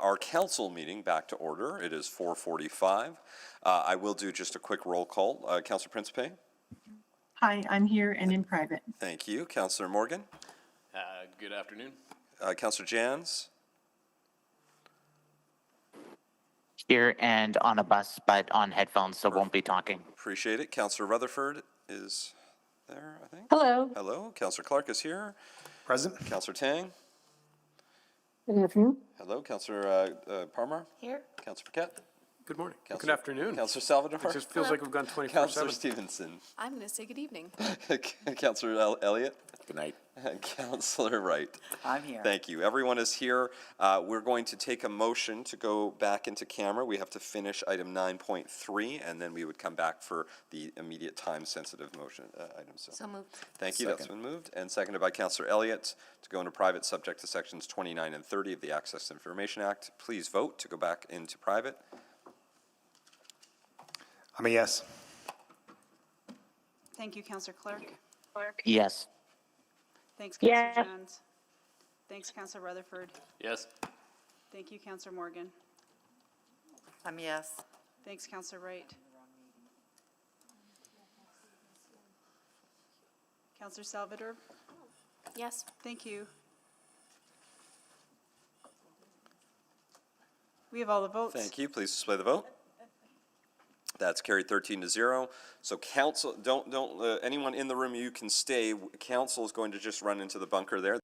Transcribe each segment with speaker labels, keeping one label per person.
Speaker 1: our council meeting back to order. It is 4:45. I will do just a quick roll call. Councillor Principe?
Speaker 2: Hi, I'm here and in private.
Speaker 1: Thank you. Councillor Morgan?
Speaker 3: Good afternoon.
Speaker 1: Councillor Jans?
Speaker 4: Here and on a bus, but on headphones, so won't be talking.
Speaker 1: Appreciate it. Councillor Rutherford is there, I think.
Speaker 5: Hello.
Speaker 1: Hello. Councillor Clark is here.
Speaker 6: Present.
Speaker 1: Councillor Tang?
Speaker 5: Good afternoon.
Speaker 1: Hello. Councillor Parmar?
Speaker 5: Here.
Speaker 1: Councillor Paquette?
Speaker 6: Good morning. Good
Speaker 1: Councillor-
Speaker 6: afternoon.
Speaker 1: Councillor Salvador?
Speaker 6: It just feels like we've gone 24/7.
Speaker 1: Councillor Stevenson?
Speaker 7: I'm going to say good evening.
Speaker 1: Councillor Elliott?
Speaker 3: Good night.
Speaker 1: Councillor Wright?
Speaker 8: I'm here.
Speaker 1: Thank you. Everyone is here. We're going to take a motion to go back into camera. We have to finish item 9.3, and then we would come back for the immediate time-sensitive motion items.
Speaker 7: So moved.
Speaker 1: Thank you. That's been moved and seconded by Councillor Elliott to go into private subject to sections 29 and 30 of the Access to Information Act. Please vote to go back into private.
Speaker 6: I'm a yes.
Speaker 9: Thank you, Councillor Clark.
Speaker 4: Yes.
Speaker 9: Thanks, Councillor
Speaker 5: Yes.
Speaker 9: Jones. Thanks, Councillor Rutherford.
Speaker 3: Yes.
Speaker 9: Thank you, Councillor Morgan.
Speaker 8: I'm yes.
Speaker 9: Thanks, Councillor Wright. Councillor Salvador.
Speaker 7: Yes.
Speaker 9: Thank you. We have all the votes.
Speaker 1: Thank you. Please display the vote. That's carried 13-0. So council, don't anyone in the room, you can stay. Council is going to just run into the bunker there.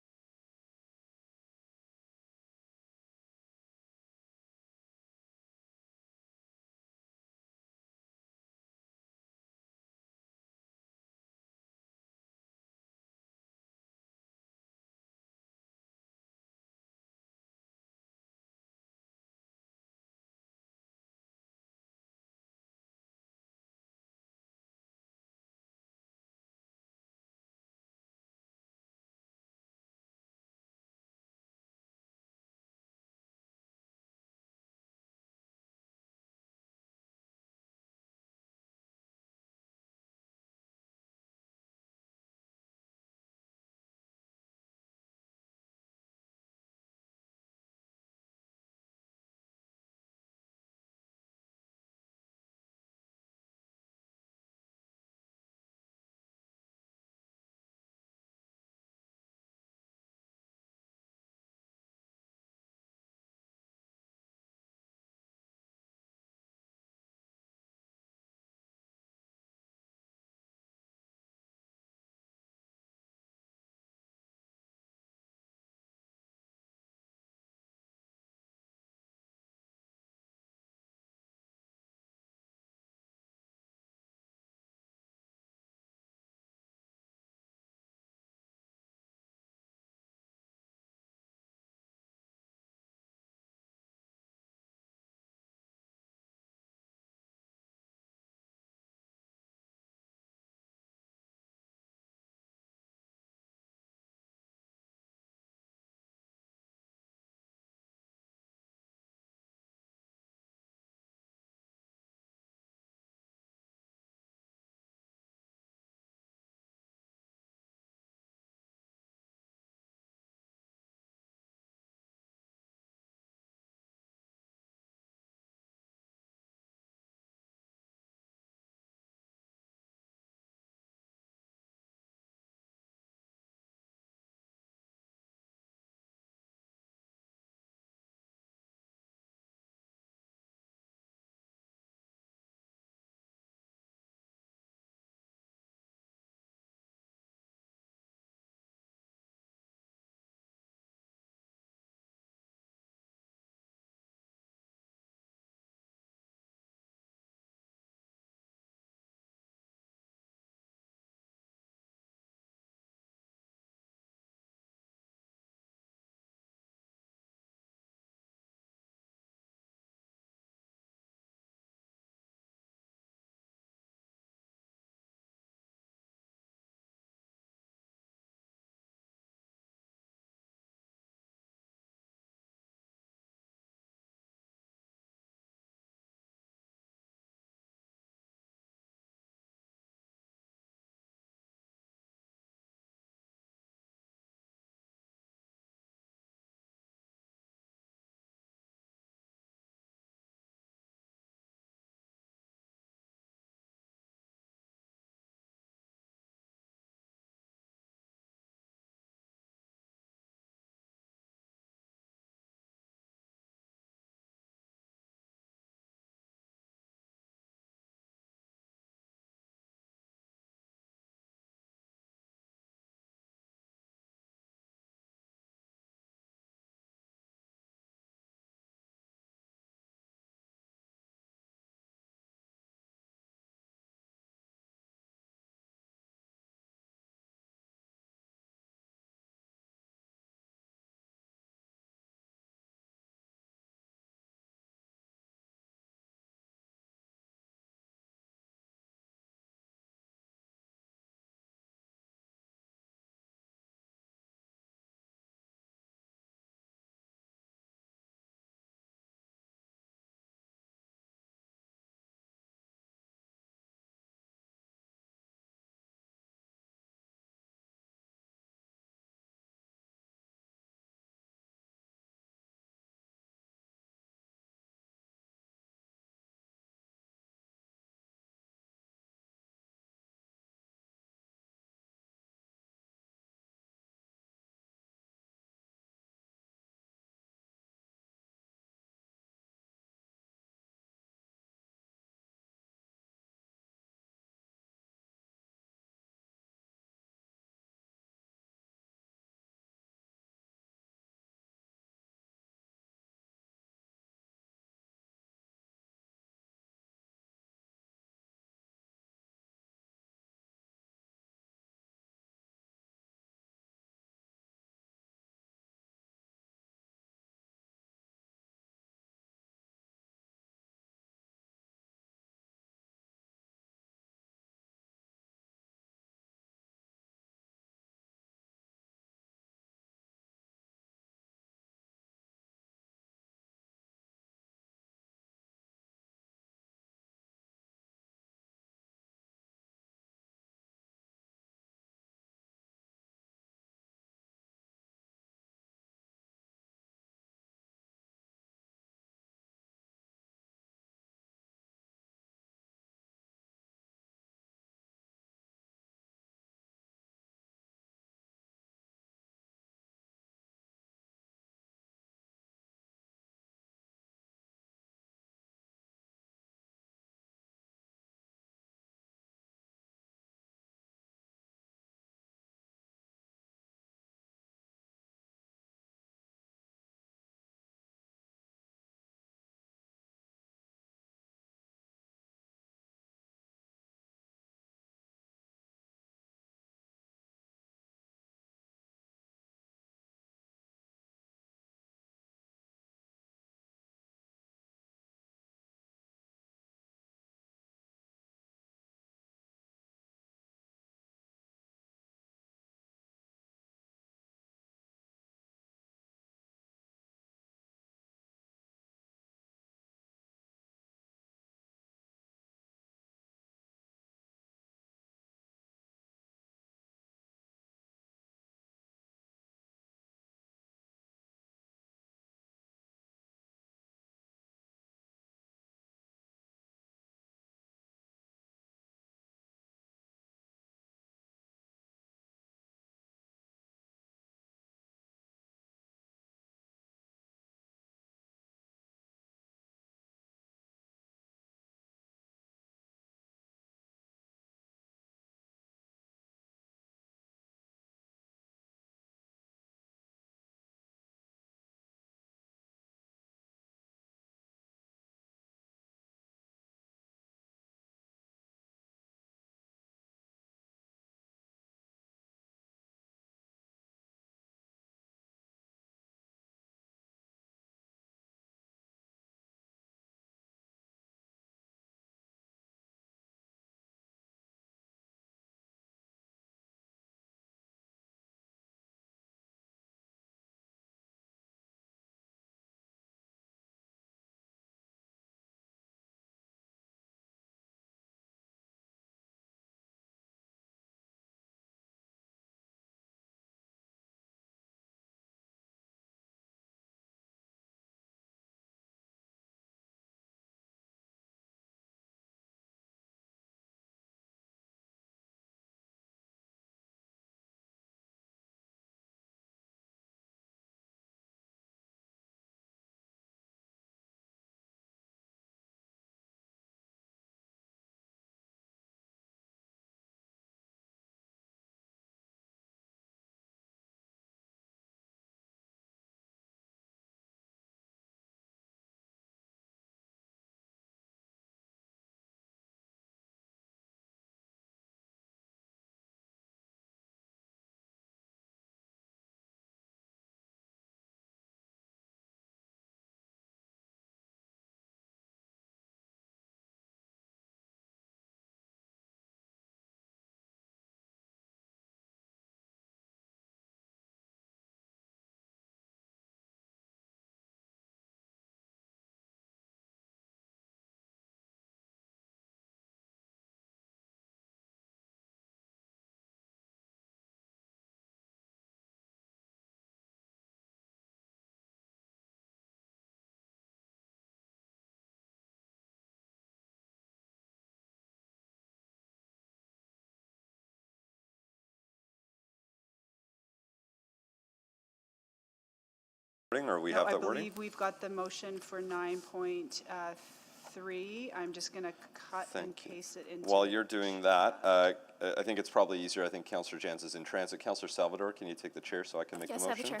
Speaker 1: Or we
Speaker 9: No,
Speaker 1: have
Speaker 9: I
Speaker 1: the wording?
Speaker 9: believe we've got the motion for 9.3. I'm just going to cut and
Speaker 1: Thank you.
Speaker 9: paste it into.
Speaker 1: While
Speaker 9: the
Speaker 1: you're doing
Speaker 9: chat.
Speaker 1: that, I think it's probably easier. I think Councillor Jans is in transit. Councillor Salvador, can you take the chair so I can make the
Speaker 7: Yes,
Speaker 1: motion?
Speaker 7: I have a chair.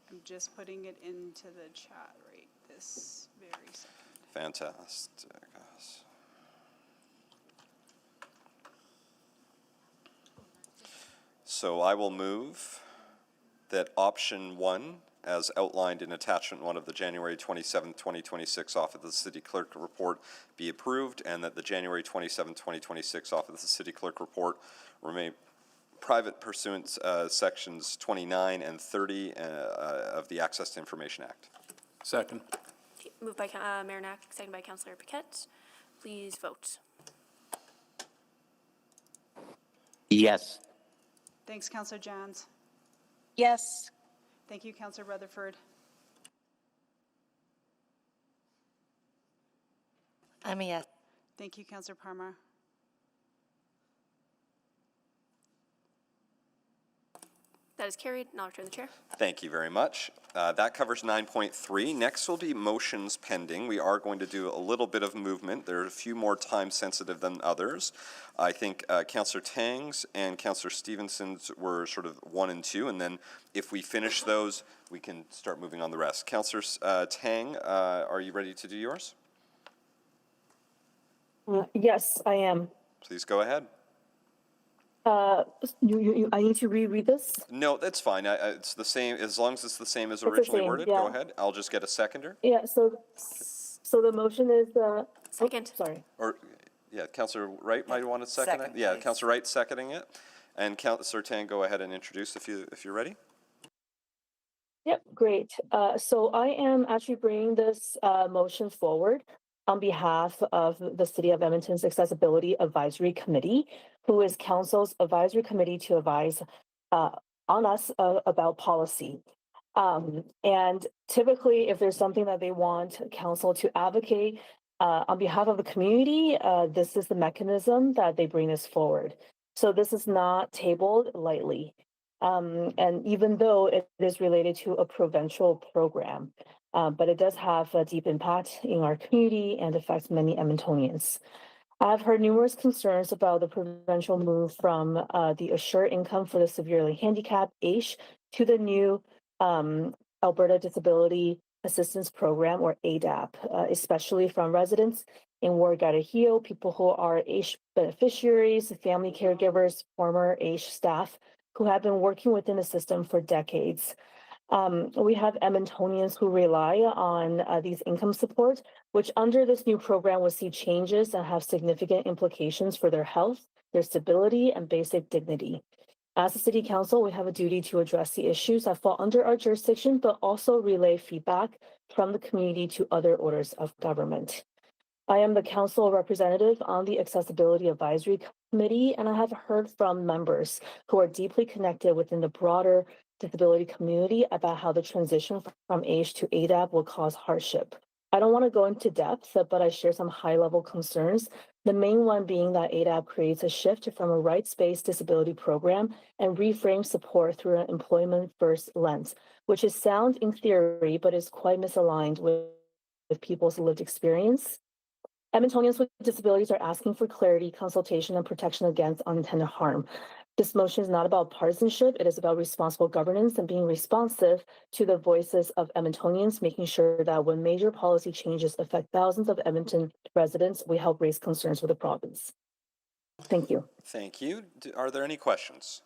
Speaker 9: I'm just putting it into the chat right this very second.
Speaker 1: Fantastic. So I will move that option 1, as outlined in attachment 1 of the January 27, 2026 Office of the City Clerk report, be approved, and that the January 27, 2026 Office of the City Clerk report remain private pursuant sections 29 and 30 of the Access to Information Act.
Speaker 6: Second.
Speaker 7: Okay, moved by Mayor Knack, seconded by Councillor Paquette. Please vote.
Speaker 4: Yes.
Speaker 9: Thanks, Councillor Jans.
Speaker 5: Yes.
Speaker 9: Thank you, Councillor Rutherford.
Speaker 8: I'm a yes.
Speaker 9: Thank you, Councillor Parmar.
Speaker 7: That is carried, and I'll return the chair.
Speaker 1: Thank you very much. That covers 9.3. Next will be motions pending. We are going to do a little bit of movement. There are a few more time sensitive than others. I think Councillor Tang's and Councillor Stevenson's were sort of 1 and 2, and then if we finish those, we can start moving on the rest. Councillor Tang, are you ready to do yours?
Speaker 5: Yes, I am.
Speaker 1: Please go ahead.
Speaker 5: I need to reread this?
Speaker 1: No, that's fine. It's the same, as long as it's the same as
Speaker 5: the
Speaker 1: originally
Speaker 5: same,
Speaker 1: worded.
Speaker 5: yeah.
Speaker 1: Go ahead. I'll just get a seconder.
Speaker 5: Yeah, so the motion is,
Speaker 7: Second.
Speaker 5: sorry.
Speaker 1: Or, yeah, Councillor Wright might want to second it.
Speaker 8: Second,
Speaker 1: Yeah,
Speaker 8: please.
Speaker 1: Councillor Wright seconding it. And Councillor Tang, go ahead and introduce if you're ready.
Speaker 5: Yep, great. So I am actually bringing this motion forward on behalf of the City of Edmonton's Accessibility Advisory Committee, who is Council's advisory committee to advise on us about policy. And typically, if there's something that they want council to advocate on behalf of the community, this is the mechanism that they bring this forward. So this is not tabled lightly. And even though it is related to a provincial program, but it does have a deep impact in our community and affects many Edmontonians. I've heard numerous concerns about the provincial move from the assured income for the severely handicapped AISH to the new Alberta Disability Assistance Program, or ADAP, especially from residents in Ward-Gatineau, people who are AISH beneficiaries, family caregivers, former AISH staff who have been working within the system for decades. We have Edmontonians who rely on these income supports, which under this new program will see changes and have significant implications for their health, their stability, and basic dignity. As a City Council, we have a duty to address the issues that fall under our jurisdiction, but also relay feedback from the community to other orders of government. I am the council representative on the Accessibility Advisory Committee, and I have heard from members who are deeply connected within the broader disability community about how the transition from AISH to ADAP will cause hardship. I don't want to go into depth, but I share some high-level concerns. The main one being that ADAP creates a shift from a rights-based disability program and reframes support through an employment-first lens, which is sound in theory, but is quite misaligned with people's lived experience. Edmontonians with disabilities are asking for clarity, consultation, and protection against unintended harm. This motion is not about partisanship. It is about responsible governance and being responsive to the voices of Edmontonians, making sure that when major policy changes affect thousands of Edmonton residents, we help raise concerns with the province. Thank you.
Speaker 1: Thank you. Are there any questions?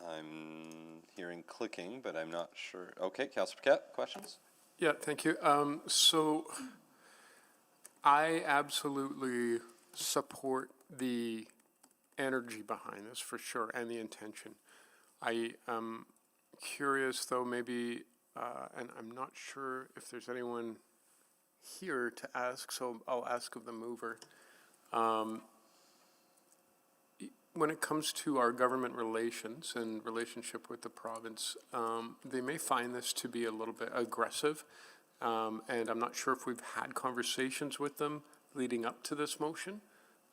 Speaker 1: I'm hearing clicking, but I'm not sure. Okay, Councillor Paquette, questions?
Speaker 6: Yeah, thank you. So I absolutely support the energy behind this for sure and the intention. I am curious though, maybe, and I'm not sure if there's anyone here to ask, so I'll ask of the mover. When it comes to our government relations and relationship with the province, they may find this to be a little bit aggressive, and I'm not sure if we've had conversations with them leading up to this motion,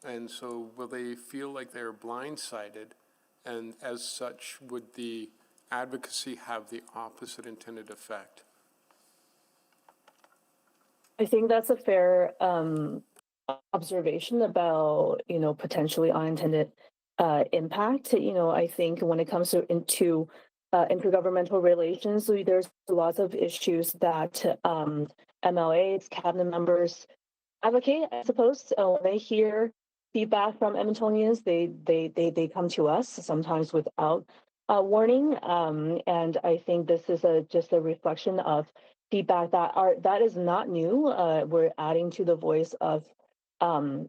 Speaker 6: and so will they feel like they're blindsided And as such, would the advocacy have the opposite intended effect?
Speaker 5: I think that's a fair observation about, potentially unintended impact. I think when it comes into intergovernmental relations, there's lots of issues that MLAs, cabinet members advocate, I suppose. When they hear feedback from Edmontonians, they come to us, sometimes without warning. And I think this is just a reflection of feedback that is not new. We're adding to the voice of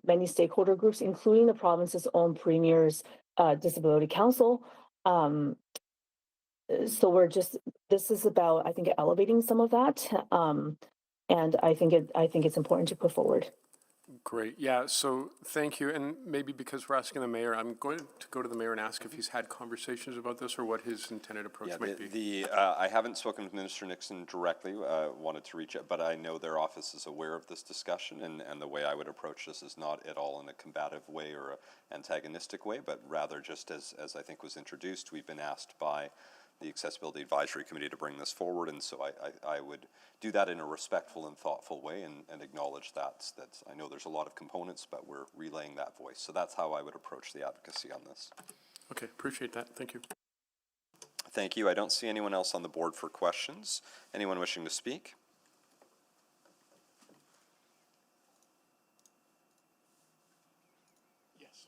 Speaker 5: many stakeholder groups, including the province's own premier's disability council. So this is about, I think, elevating some of that. And I think it's important to put forward.
Speaker 6: Great, yeah, so thank you, and maybe because we're asking the mayor, I'm going to go to the mayor and ask if he's had conversations about this or what his intended approach
Speaker 1: Yeah,
Speaker 6: might be.
Speaker 1: I haven't spoken with Minister Nixon directly, wanted to reach out, but I know their office is aware of this discussion, and the way I would approach this is not at all in a combative way or an antagonistic way, but rather just as I think was introduced, we've been asked by the Accessibility Advisory Committee to bring this forward, and so I would do that in a respectful and thoughtful way and acknowledge that I know there's a lot of components, but we're relaying that voice. So that's how I would approach the advocacy on this.
Speaker 6: Okay, appreciate that, thank you.
Speaker 1: Thank you. I don't see anyone else on the board for questions. Anyone wishing to speak?
Speaker 6: Yes.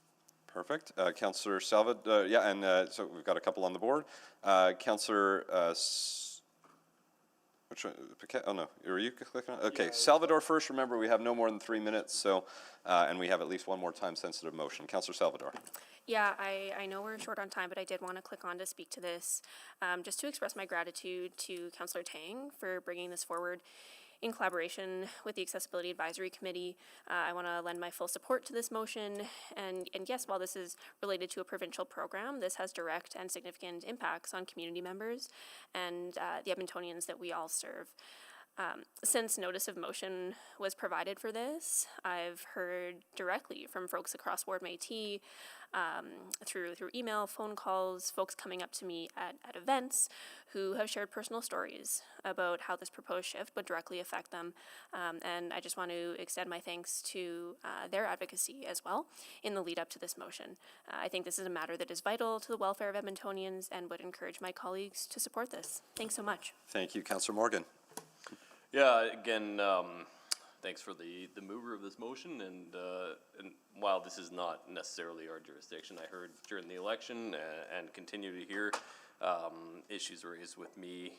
Speaker 1: Perfect. Councillor Salvador, so we've got a couple on the board. Councillor, which one? Paquette? Oh no, are you clicking on? Okay, Salvador first. Remember, we have no more than 3 minutes, so, and we have at least one more time-sensitive motion. Councillor Salvador.
Speaker 7: Yeah, I know we're short on time, but I did want to click on to speak to this, just to express my gratitude to Councillor Tang for bringing this forward in collaboration with the Accessibility Advisory Committee. I want to lend my full support to this motion, and yes, while this is related to a provincial program, this has direct and significant impacts on community members and the Edmontonians that we all serve. Since notice of motion was provided for this, I've heard directly from folks across Ward Métis, through email, phone calls, folks coming up to me at events who have shared personal stories about how this proposed shift would directly affect them. And I just want to extend my thanks to their advocacy as well in the lead up to this motion. I think this is a matter that is vital to the welfare of Edmontonians and would encourage my colleagues to support this. Thanks so much.
Speaker 1: Thank you. Councillor Morgan.
Speaker 3: Yeah, again, thanks for the mover of this motion, and while this is not necessarily our jurisdiction, I heard during the election and continue to hear issues raised with me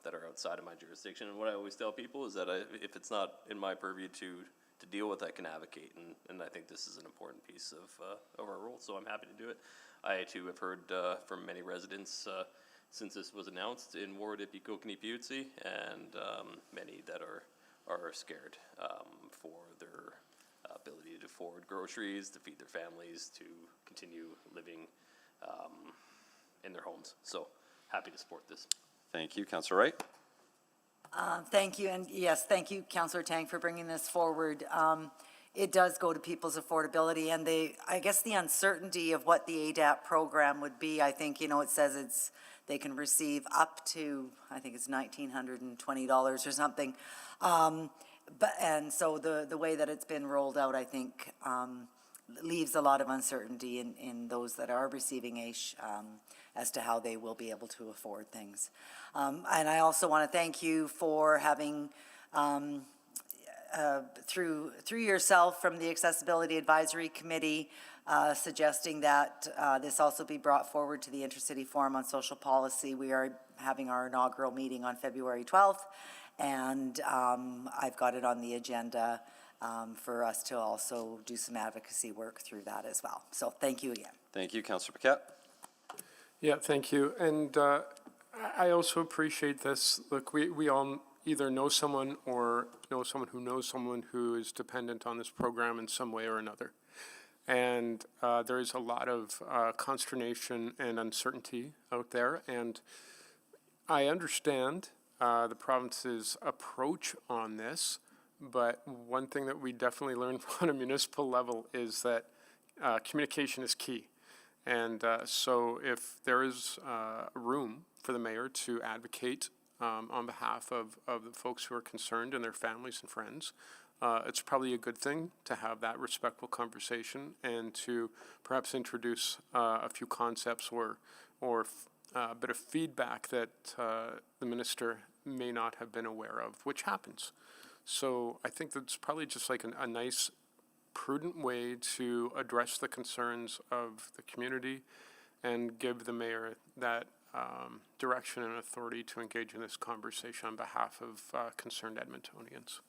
Speaker 3: that are outside of my jurisdiction, and what I always tell people is that if it's not in my purview to deal with, I can advocate, and I think this is an important piece of our role, so I'm happy to do it. I too have heard from many residents since this was announced in Ward Ipikokini-Piutsi, and many that are scared for their ability to afford groceries, to feed their families, to continue living in their homes. So happy to support this.
Speaker 1: Thank you. Councillor Wright.
Speaker 8: Thank you, and yes, thank you, Councillor Tang, for bringing this forward. It does go to people's affordability, and I guess the uncertainty of what the ADAP program would be. I think, it says they can receive up to, I think it's $1,920 or something. And so the way that it's been rolled out, I think, leaves a lot of uncertainty in those that are receiving AISH as to how they will be able to afford things. And I also want to thank you for having, through yourself from the Accessibility Advisory Committee, suggesting that this also be brought forward to the Intercity Forum on Social Policy. We are having our inaugural meeting on February 12th, and I've got it on the agenda for us to also do some advocacy work through that as well. So thank you again.
Speaker 1: Thank you. Councillor Paquette.
Speaker 6: Yeah, thank you, and I also appreciate this. Look, we all either know someone or know someone who is dependent on this program in some way or another. And there is a lot of consternation and uncertainty out there, and I understand the province's approach on this, but one thing that we definitely learned on a municipal level is that communication is key. And so if there is room for the mayor to advocate on behalf of the folks who are concerned and their families and friends, it's probably a good thing to have that respectful conversation and to perhaps introduce a few concepts or a bit of feedback that the minister may not have been aware of, which happens. So I think that's probably just like a nice, prudent way to address the concerns of the community and give the mayor that direction and authority to engage in this conversation on behalf of concerned Edmontonians.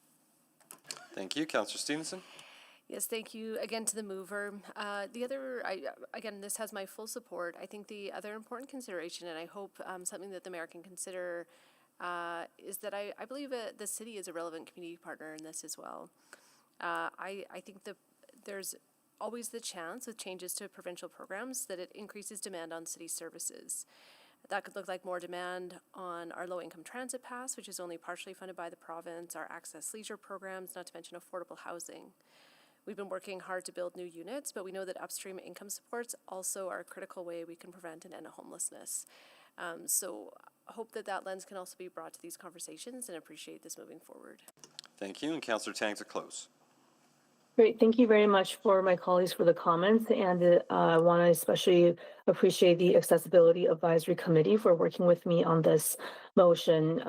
Speaker 1: Thank you. Councillor Stevenson?
Speaker 10: Yes, thank you again to the mover. Again, this has my full support. I think the other important consideration, and I hope something that the mayor can consider, is that I believe the city is a relevant community partner in this as well. I think that there's always the chance with changes to provincial programs that it increases demand on city services. That could look like more demand on our low-income transit pass, which is only partially funded by the province, our access leisure programs, not to mention affordable housing. We've been working hard to build new units, but we know that upstream income supports also are a critical way we can prevent and end homelessness. So I hope that lens can also be brought to these conversations and appreciate this moving forward.
Speaker 1: Thank you. And Councillor Tang to close.
Speaker 5: Great, thank you very much for my colleagues for the comments, and I want to especially appreciate the Accessibility Advisory Committee for working with me on this motion.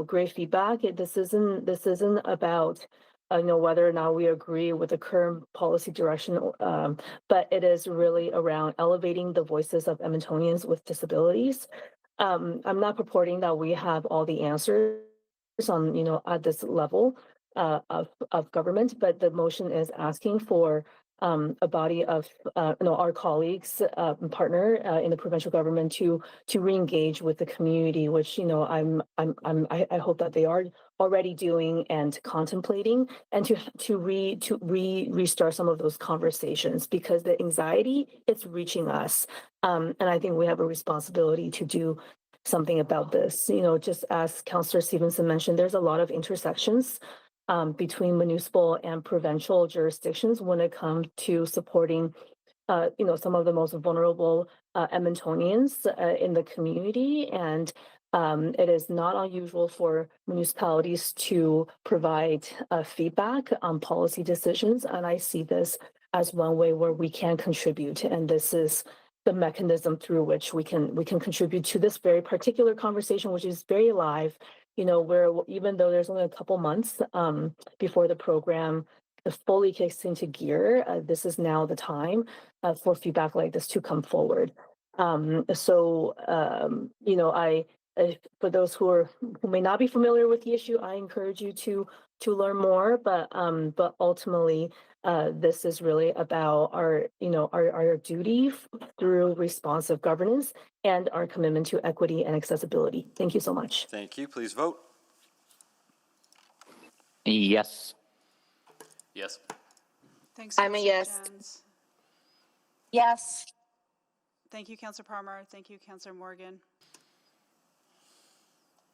Speaker 5: Great feedback. This isn't about whether or not we agree with the current policy direction, but it is really around elevating the voices of Edmontonians with disabilities. I'm not purporting that we have all the answers on at this level of government, but the motion is asking for a body of our colleagues, partner in the provincial government to re-engage with the community, which I hope that they are already doing and contemplating, and to restart some of those conversations, because the anxiety, it's reaching us, and I think we have a responsibility to do something about this. Just as Councillor Stevenson mentioned, there's a lot of intersections between municipal and provincial jurisdictions when it comes to supporting, some of the most vulnerable Edmontonians in the community. And it is not unusual for municipalities to provide feedback on policy decisions. And I see this as one way where we can contribute. And this is the mechanism through which we can contribute to this very particular conversation, which is very alive. Where even though there's only a couple months before the program fully kicks into gear, this is now the time for feedback like this to come forward. For those who may not be familiar with the issue, I encourage you to learn more. But ultimately, this is really about our duty through responsive governance and our commitment to equity and accessibility. Thank you so much.
Speaker 1: Thank you. Please vote.
Speaker 4: Yes.
Speaker 3: Yes.
Speaker 9: Thanks,
Speaker 11: I'm a
Speaker 9: Councillor
Speaker 11: yes.
Speaker 9: Jans.
Speaker 11: Yes.
Speaker 9: Thank you, Councillor Palmer. Thank you, Councillor Morgan.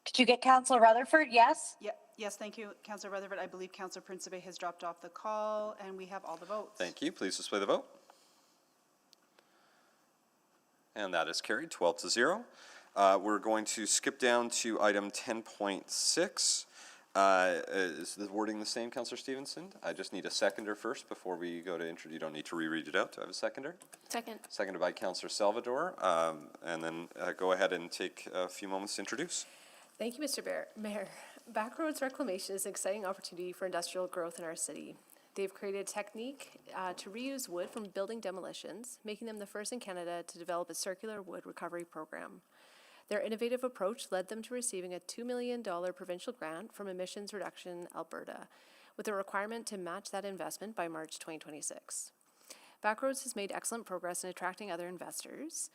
Speaker 11: Did you get Councillor Rutherford? Yes.
Speaker 9: Yes, thank you, Councillor Rutherford. I believe Councillor Principe has dropped off the call, and we have all the votes.
Speaker 1: Thank you. Please display the vote. And that is carried 12-0. We're going to skip down to item 10.6. Is the wording the same, Councillor Stevenson? I just need a seconder first before we go to introduce. You don't need to reread it out. Do I have a seconder?
Speaker 7: Second.
Speaker 1: Seconded by Councillor Salvador. And then go ahead and take a few moments to introduce.
Speaker 10: Thank you, Mr. Mayor. Backroads reclamation is an exciting opportunity for industrial growth in our city. They've created a technique to reuse wood from building demolitions, making them the first in Canada to develop a circular wood recovery program. Their innovative approach led them to receiving a $2 million provincial grant from Emissions Reduction Alberta, with a requirement to match that investment by March 2026. Backroads has made excellent progress in attracting other investors.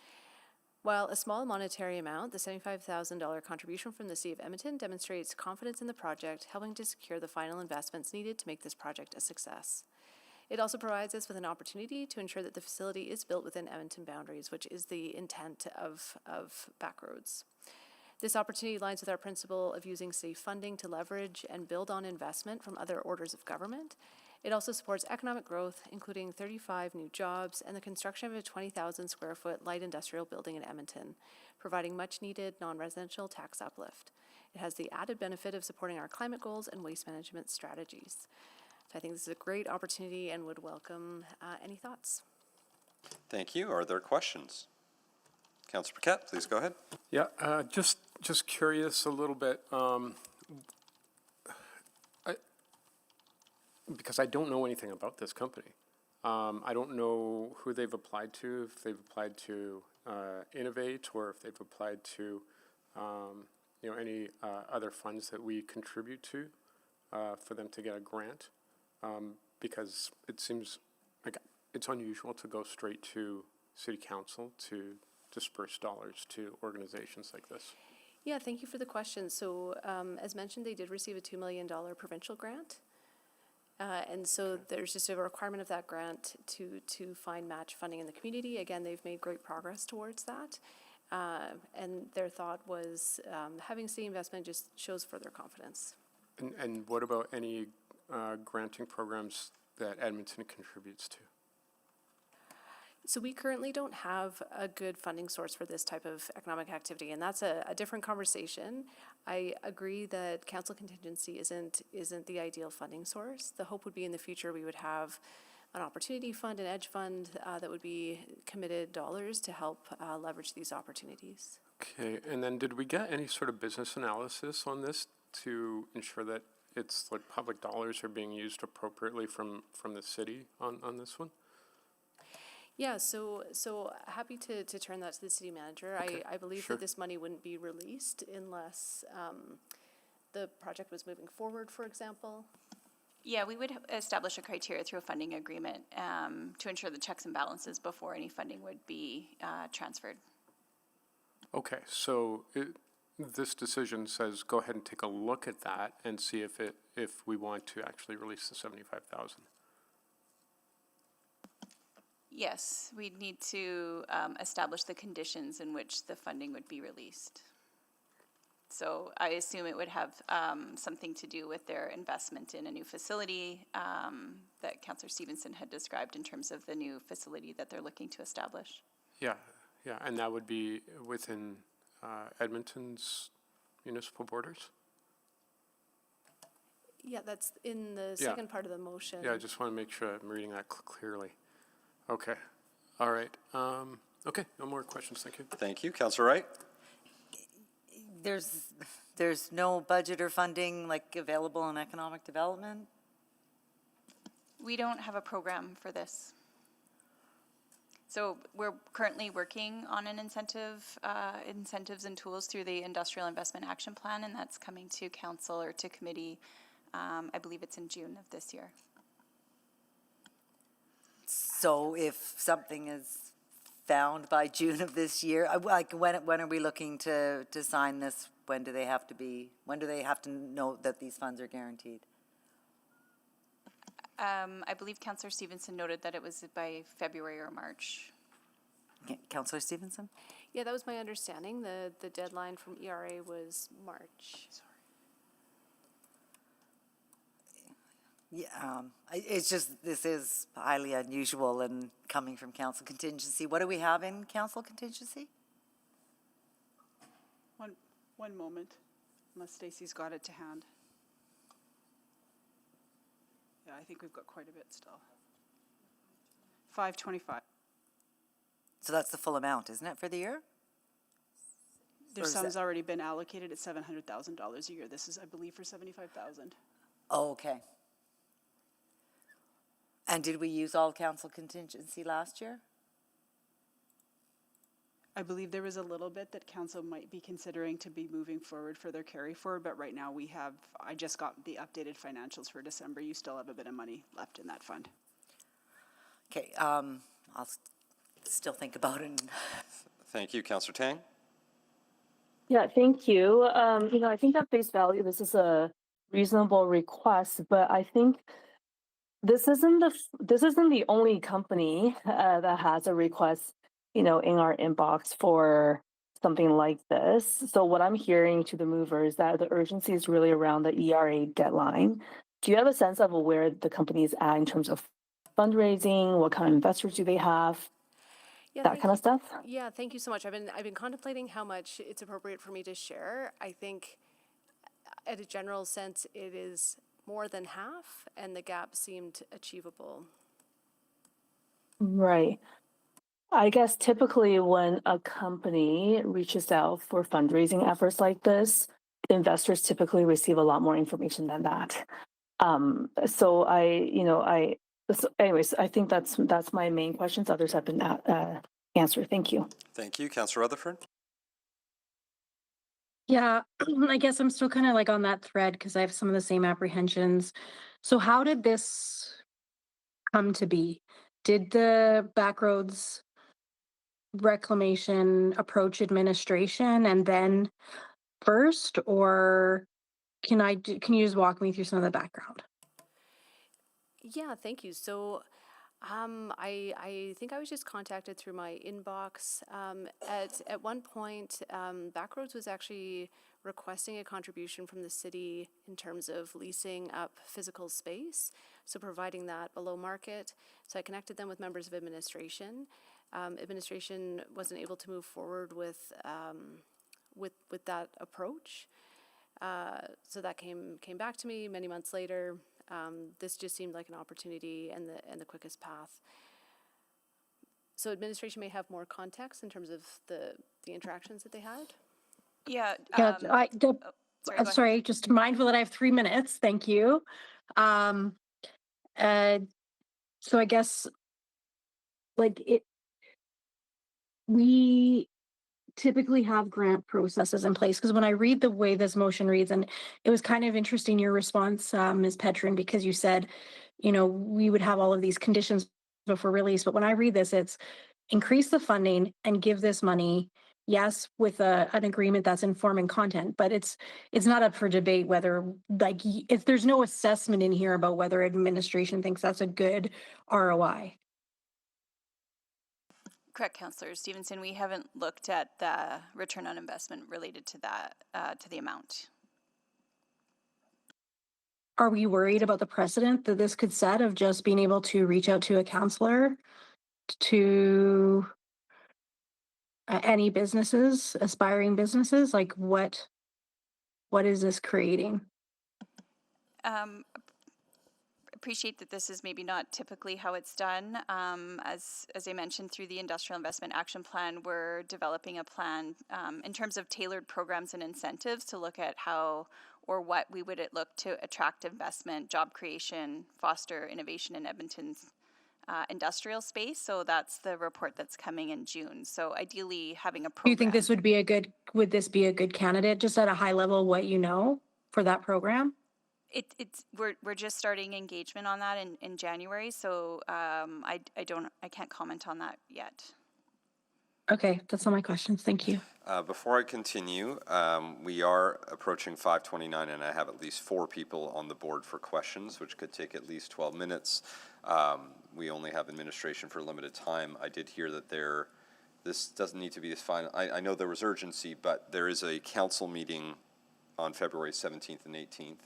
Speaker 10: While a small monetary amount, the $75,000 contribution from the City of Edmonton, demonstrates confidence in the project, helping to secure the final investments needed to make this project a success. It also provides us with an opportunity to ensure that the facility is built within Edmonton boundaries, which is the intent of Backroads. This opportunity aligns with our principle of using city funding to leverage and build on investment from other orders of government, It also supports economic growth, including 35 new jobs and the construction of a 20,000 square foot light industrial building in Edmonton, providing much needed non-residential tax uplift. It has the added benefit of supporting our climate goals and waste management strategies. So I think this is a great opportunity and would welcome any thoughts.
Speaker 1: Thank you. Are there questions? Councillor Paquette, please go ahead.
Speaker 6: Yeah, just curious a little bit, because I don't know anything about this company. I don't know who they've applied to, if they've applied to Innovate, or if they've applied to, any other funds that we contribute to for them to get a grant, because it seems like it's unusual to go straight to City Council to disperse dollars to organizations like this.
Speaker 10: Yeah, thank you for the question. So as mentioned, they did receive a $2 million provincial grant. And so there's just a requirement of that grant to find match funding in the community. Again, they've made great progress towards that. And their thought was having city investment just shows further confidence.
Speaker 6: And what about any granting programs that Edmonton contributes to?
Speaker 10: So we currently don't have a good funding source for this type of economic activity, and that's a different conversation. I agree that council contingency isn't the ideal funding source. The hope would be in the future we would have an opportunity fund, an edge fund that would be committed dollars to help leverage these opportunities.
Speaker 6: Okay, and then did we get any sort of business analysis on this to ensure that it's like public dollars are being used appropriately from the city on this one?
Speaker 10: Yeah, so happy to turn that to the city manager.
Speaker 6: Okay,
Speaker 10: I believe
Speaker 6: sure.
Speaker 10: that this money wouldn't be released unless the project was moving forward, for example.
Speaker 12: Yeah, we would establish a criteria through a funding agreement to ensure the checks and balances before any funding would be transferred.
Speaker 6: Okay, so this decision says go ahead and take a look at that and see if we want to actually release the 75,000.
Speaker 12: Yes, we'd need to establish the conditions in which the funding would be released. So I assume it would have something to do with their investment in a new facility that Councillor Stevenson had described in terms of the new facility that they're looking to establish.
Speaker 6: Yeah, and that would be within Edmonton's municipal borders?
Speaker 10: Yeah, that's in the
Speaker 6: Yeah.
Speaker 10: second part of the motion.
Speaker 6: Yeah, I just want to make sure I'm reading that clearly. Okay, all right. Okay, no more questions, thank you.
Speaker 1: Thank you. Councillor Wright?
Speaker 8: There's no budget or funding like available in economic development?
Speaker 12: We don't have a program for this. So we're currently working on an incentives and tools through the Industrial Investment Action Plan, and that's coming to council or to committee. I believe it's in June of this year.
Speaker 8: So if something is found by June of this year, like when are we looking to sign this? When do they have to know that these funds are guaranteed?
Speaker 12: I believe Councillor Stevenson noted that it was by February or March.
Speaker 8: Councillor Stevenson?
Speaker 10: Yeah, that was my understanding. The deadline from ERA was March.
Speaker 8: Yeah, it's just, this is highly unusual and coming from council contingency. What do we have in council contingency?
Speaker 9: One moment, unless Stacy's got it to hand. Yeah, I think we've got quite a bit still. 525.
Speaker 8: So that's the full amount, isn't it, for the year?
Speaker 9: There's
Speaker 8: is
Speaker 9: some
Speaker 8: that-
Speaker 9: has already been allocated at $700,000 a year. This is, I believe, for 75,000.
Speaker 8: Oh, okay. And did we use all council contingency last year?
Speaker 9: I believe there was a little bit that council might be considering to be moving forward for their carry forward, but right now I just got the updated financials for December. You still have a bit of money left in that fund.
Speaker 8: Okay, I'll still think about it.
Speaker 1: Thank you. Councillor Tang?
Speaker 5: Yeah, thank you. I think at face value, this is a reasonable request, but I think this isn't the only company that has a request, in our inbox for something like this. So what I'm hearing to the movers is that the urgency is really around the ERA deadline. do you have a sense of where the company is at in terms of fundraising? What kind of investors do they have?
Speaker 10: Yeah,
Speaker 5: That
Speaker 10: thank
Speaker 5: kind of
Speaker 10: you.
Speaker 5: stuff?
Speaker 10: Yeah, thank you so much. I've been contemplating how much it's appropriate for me to share. I think at a general sense, it is more than half, and the gap seemed achievable.
Speaker 5: Right. I guess typically when a company reaches out for fundraising efforts like this, investors typically receive a lot more information than that. So anyways, I think that's my main questions. Others have been answered. Thank you.
Speaker 1: Thank you. Councillor Rutherford?
Speaker 13: Yeah, I guess I'm still kind of like on that thread because I have some of the same apprehensions. So how did this come to be? Did the Backroads reclamation approach administration and then first, or can you just walk me through some of the background?
Speaker 10: Yeah, thank you. So, I think I was just contacted through my inbox. At one point, Backroads was actually requesting a contribution from the city in terms of leasing up physical space, so providing that below market. So I connected them with members of administration. Administration wasn't able to move forward with that approach. So that came back to me many months later. This just seemed like an opportunity and the quickest path. So administration may have more context in terms of the interactions that they had.
Speaker 12: Yeah.
Speaker 13: Yeah,
Speaker 12: Sorry, go ahead.
Speaker 13: sorry, just mindful that I have 3 minutes. Thank you. Um, so I guess like we typically have grant processes in place because when I read the way this motion reads, and it was kind of interesting your response, Ms. Petrin, because you said, we would have all of these conditions before release. But when I read this, it's increase the funding and give this money, yes, with an agreement that's informing content, but it's not up for debate whether, like, if there's no assessment in here about whether administration thinks that's a good ROI.
Speaker 12: Correct, Councillor Stevenson. We haven't looked at the return on investment related to that, to the amount.
Speaker 13: Are we worried about the precedent that this could set of just being able to reach out to a counselor to any businesses, aspiring businesses? Like what is this creating?
Speaker 12: Appreciate that this is maybe not typically how it's done. As I mentioned, through the Industrial Investment Action Plan, we're developing a plan in terms of tailored programs and incentives to look at how or what we would look to attract investment, job creation, foster innovation in Edmonton's industrial space. So that's the report that's coming in June. So ideally having a program.
Speaker 13: Do you think this would be would this be a good candidate, just at a high level, what you know for that program?
Speaker 12: We're just starting engagement on that in January, so I can't comment on that yet.
Speaker 13: Okay, that's all my questions. Thank you.
Speaker 1: Before I continue, we are approaching 5:29, and I have at least 4 people on the board for questions, which could take at least 12 minutes. We only have administration for a limited time. I did hear that this doesn't need to be as final. I know there was urgency, but there is a council meeting on February 17th and 18th.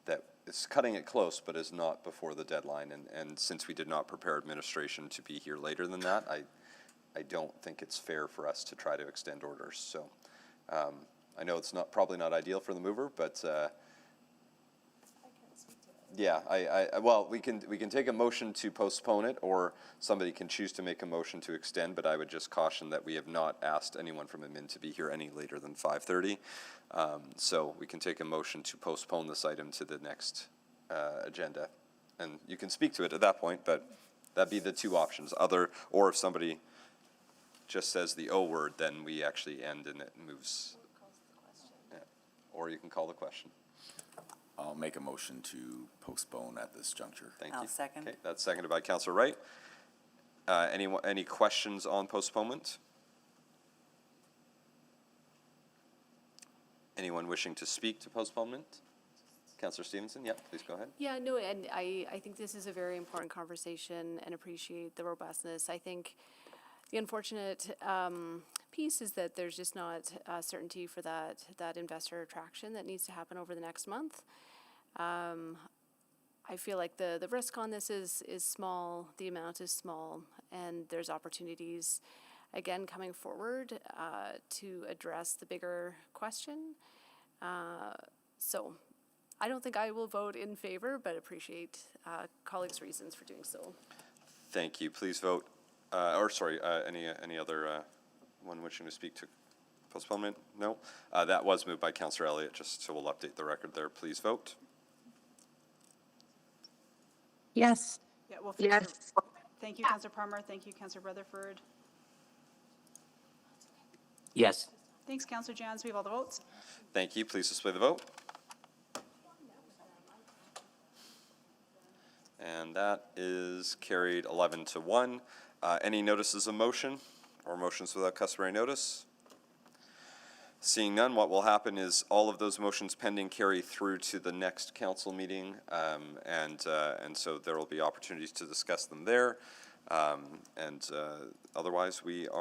Speaker 1: That is cutting it close, but is not before the deadline. And since we did not prepare administration to be here later than that, I don't think it's fair for us to try to extend orders. So I know it's probably not ideal for the mover, but yeah, well, we can take a motion to postpone it, or somebody can choose to make a motion to extend, but I would just caution that we have not asked anyone from admin to be here any later than 5:30. So we can take a motion to postpone this item to the next agenda. And you can speak to it at that point, but that'd be the 2 options. Or if somebody just says the O word, then we actually end and it moves. Yeah. Or you can call the question.
Speaker 14: I'll make a motion to postpone at this juncture.
Speaker 1: Thank you.
Speaker 8: I'll second.
Speaker 1: Okay, that's seconded by Councillor Wright. Any questions on postponement? Anyone wishing to speak to postponement? Councillor Stevenson, yeah, please go ahead.
Speaker 10: Yeah, no, and I think this is a very important conversation and appreciate the robustness. I think the unfortunate piece is that there's just not certainty for that investor attraction that needs to happen over the next month. I feel like the risk on this is small, the amount is small, and there's opportunities, again, coming forward to address the bigger question. So I don't think I will vote in favor, but appreciate colleagues' reasons for doing so.
Speaker 1: Thank you. Please vote, any other one wishing to speak to postponement? No? That was moved by Councillor Elliott, just so we'll update the record there. Please vote.
Speaker 13: Yes.
Speaker 9: Yeah, well, thank you, Councillor Palmer. Thank you, Councillor Rutherford.
Speaker 4: Yes.
Speaker 9: Thanks, Councillor Jans. We have all the votes.
Speaker 1: Thank you. Please display the vote. And that is carried 11-1. Any notices of motion or motions without customary notice? Seeing none, what will happen is all of those motions pending carry through to the next council meeting, and so there will be opportunities to discuss them there. Otherwise, we are